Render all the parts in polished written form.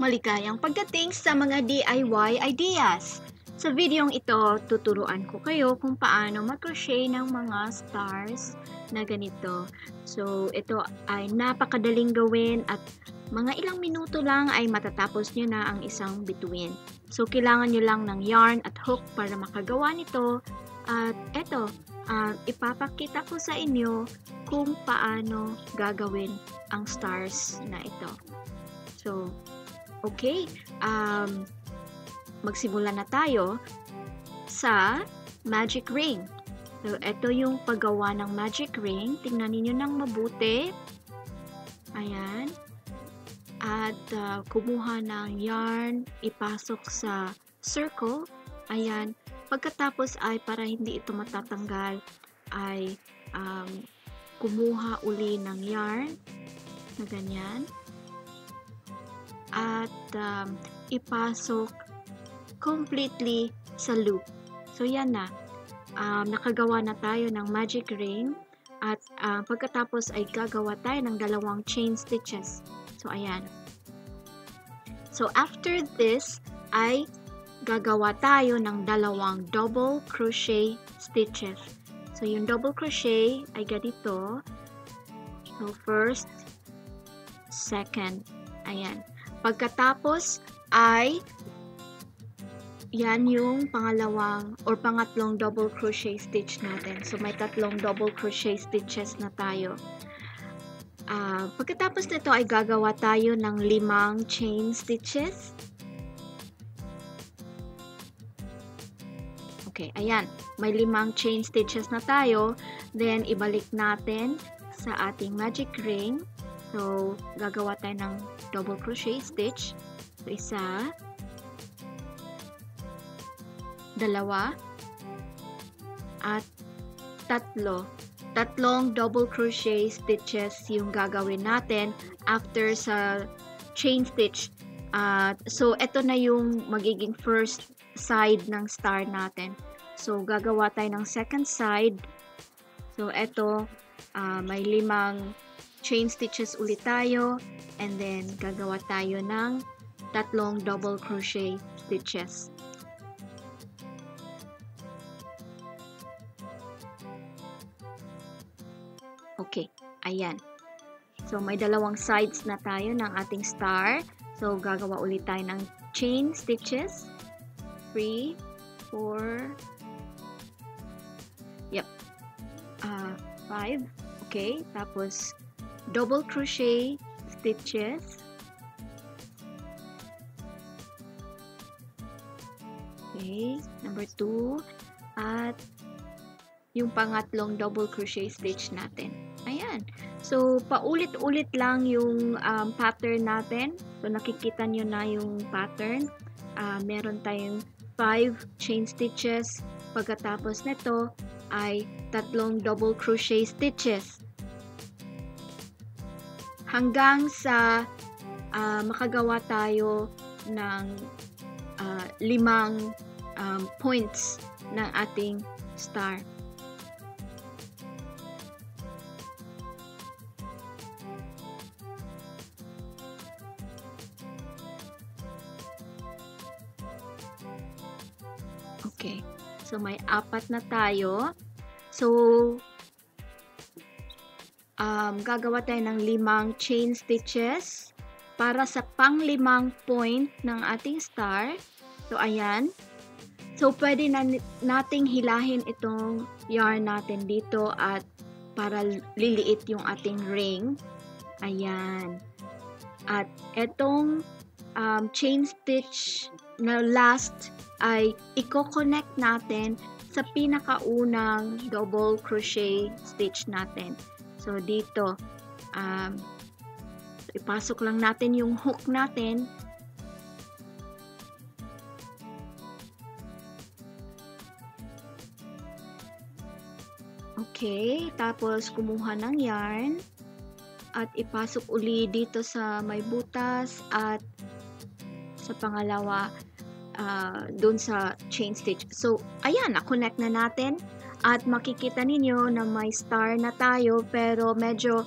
Maligayang pagdating sa mga DIY ideas. Sa videong ito, tuturuan ko kayo kung paano mag-crochet ng mga stars na ganito. So, ito ay napakadaling gawin at mga ilang minuto lang ay matatapos nyo na ang isang bituin. So, kailangan nyo lang ng yarn at hook para makagawa nito. At ito, ipapakita ko sa inyo kung paano gagawin ang stars na ito. So, okay, magsimula na tayo sa magic ring. So, ito yung paggawa ng magic ring. Tingnan niyo nang mabuti. Ayan. At kumuha ng yarn, ipasok sa circle. Ayan. Pagkatapos ay para hindi ito matatanggal, ay kumuha uli ng yarn na ganyan. At ipasok completely sa loop. So yan na, nakagawa na tayo ng magic ring at pagkatapos ay gagawa tayo ng dalawang chain stitches. So ayan. So after this ay gagawa tayo ng dalawang double crochet stitches. So yung double crochet ay ganito. So first, second, ayan. Pagkatapos ay yan yung pangalawang or pangatlong double crochet stitch natin. So may tatlong double crochet stitches na tayo. Pagkatapos nito ay gagawa tayo ng 5 chain stitches. Okay, ayan. May 5 chain stitches na tayo. Then ibalik natin sa ating magic ring. So, gagawa tayo ng double crochet stitch. So, 1, 2, at 3. Tatlong double crochet stitches yung gagawin natin after sa chain stitch. So, ito na yung magiging first side ng star natin. So, gagawa tayo ng second side. So, ito, may 5 chain stitches ulit tayo, and then gagawa tayo ng 3 double crochet stitches. Okay, ayan. So may 2 sides na tayo ng ating star. So gagawa ulit tayo ng chain stitches. 3, 4, yep, 5. Okay, tapos double crochet stitches. Okay, number 2. At yung pangatlong double crochet stitch natin. Ayan. So, paulit-ulit lang yung pattern natin. So, nakikita nyo na yung pattern. Meron tayong 5 chain stitches. Pagkatapos nito ay 3 double crochet stitches. Hanggang sa makagawa tayo ng 5 points ng ating star. Okay. So, may 4 na tayo. So, gagawa tayo ng 5 chain stitches para sa pang-5 point ng ating star. So, ayan. So, pwede na nating hilahin itong yarn natin dito at para liliit yung ating ring. Ayan. At itong chain stitch na last ay i-connect natin sa pinakaunang double crochet stitch natin. So, dito, ipasok lang natin yung hook natin. Okay, tapos kumuha ng yarn at ipasok uli dito sa may butas at sa pangalawa doon sa chain stitch. So, ayan, na-connect na natin at makikita ninyo na may star na tayo pero medyo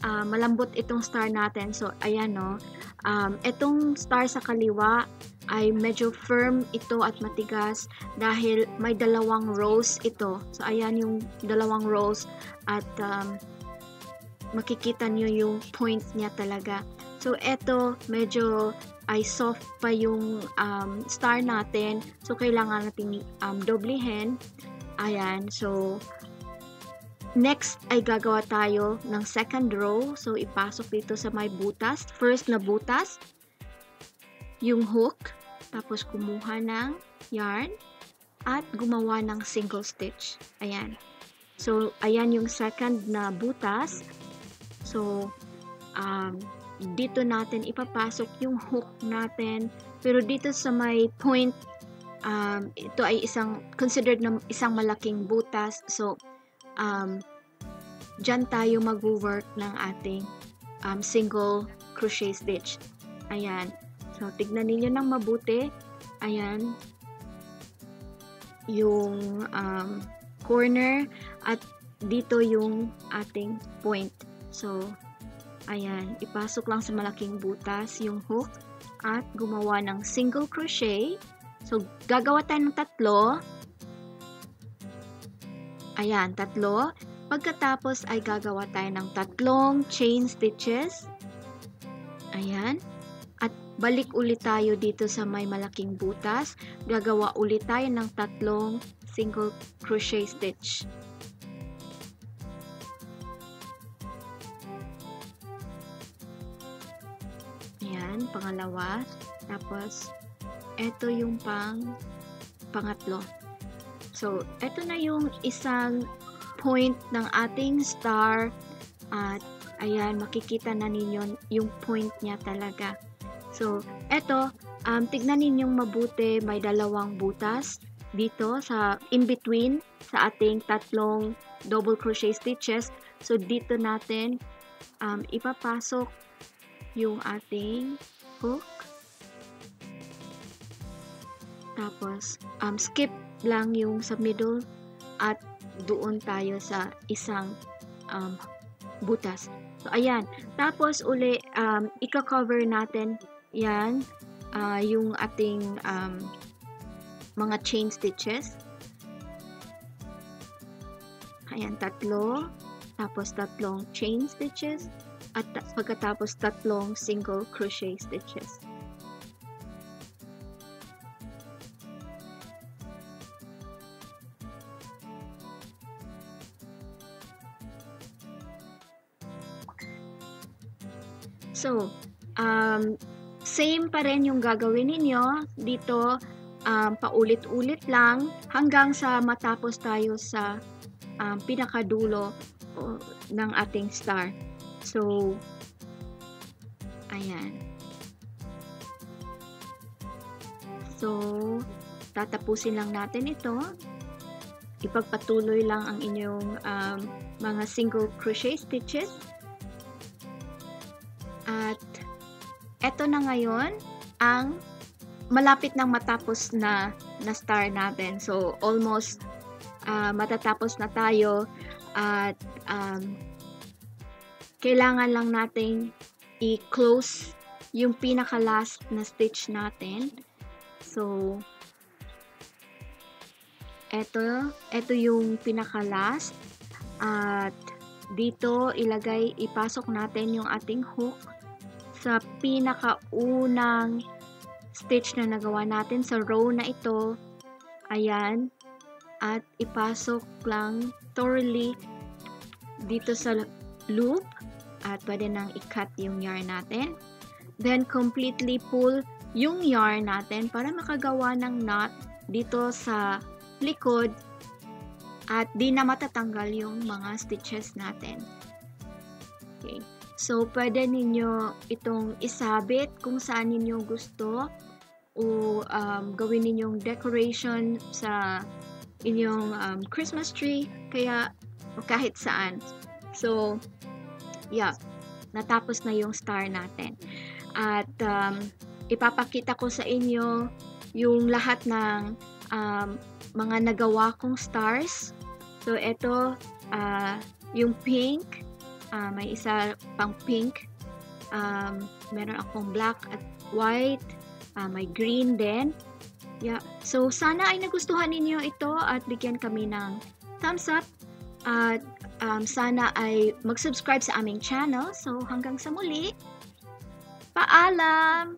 malambot itong star natin. So, ayan no. Etong star sa kaliwa ay medyo firm ito at matigas dahil may dalawang rows ito. So ayan yung dalawang rows at makikita nyo yung point niya talaga. So eto medyo ay soft pa yung star natin. So kailangan natin doblehin. Ayan, so next ay gagawa tayo ng second row. So ipasok dito sa may butas. First na butas, yung hook, tapos kumuha ng yarn at gumawa ng single stitch. Ayan. So ayan yung second na butas. So dito natin ipapasok yung hook natin. Pero dito sa may point, ito ay considered na isang malaking butas. So dyan tayo mag-work ng ating single crochet stitch. Ayan. So, tignan ninyo ng mabuti. Ayan. Yung corner at dito yung ating point. So, ayan. Ipasok lang sa malaking butas yung hook at gumawa ng single crochet. So, gagawa tayo ng tatlo. Ayan, tatlo. Pagkatapos ay gagawa tayo ng tatlong chain stitches. Ayan. At balik ulit tayo dito sa may malaking butas. Gagawa ulit tayo ng tatlong single crochet stitch. Ayan, pangalawa. Tapos, ito yung pangatlo. So, ito na yung isang point ng ating star at ayan, makikita na ninyo yung point niya talaga. So, ito, tignan ninyong mabuti, may dalawang butas dito sa in between sa ating tatlong double crochet stitches. So, dito natin ipapasok yung ating hook. Tapos, skip lang yung sa middle at doon tayo sa isang butas. So, ayan. Tapos, uli, ika-cover natin yan, yung ating mga chain stitches. Ayan, tatlo. Tapos, tatlong chain stitches. At pagkatapos, tatlong single crochet stitches. So, same pa rin yung gagawin ninyo dito, paulit-ulit lang hanggang sa matapos tayo sa pinakadulo ng ating star. So, ayan. So, tatapusin lang natin ito. Ipagpatuloy lang ang inyong mga single crochet stitches. At eto na ngayon ang malapit nang matapos na star natin. So, almost matatapos na tayo at kailangan lang nating i-close yung pinaka-last na stitch natin. So, eto yung pinaka-last at dito ipasok natin yung ating hook sa pinakaunang stitch na nagawa natin sa row na ito. Ayan. At ipasok lang thoroughly dito sa loop at pwede nang i-cut yung yarn natin. Then completely pull yung yarn natin para makagawa ng knot dito sa likod at di na matatanggal yung mga stitches natin. Okay. So, pwede ninyo itong isabit kung saan ninyo gusto o gawin ninyong decoration sa inyong Christmas tree, kaya kahit saan. So, yeah, natapos na yung star natin. At ipapakita ko sa inyo yung lahat ng mga nagawa kong stars. So, ito, yung pink, may isa pang pink Meron akong black at white, may green din. Yeah. So, sana ay nagustuhan ninyo ito at bigyan kami ng thumbs up. At sana ay mag-subscribe sa aming channel. So, hanggang sa muli. Paalam!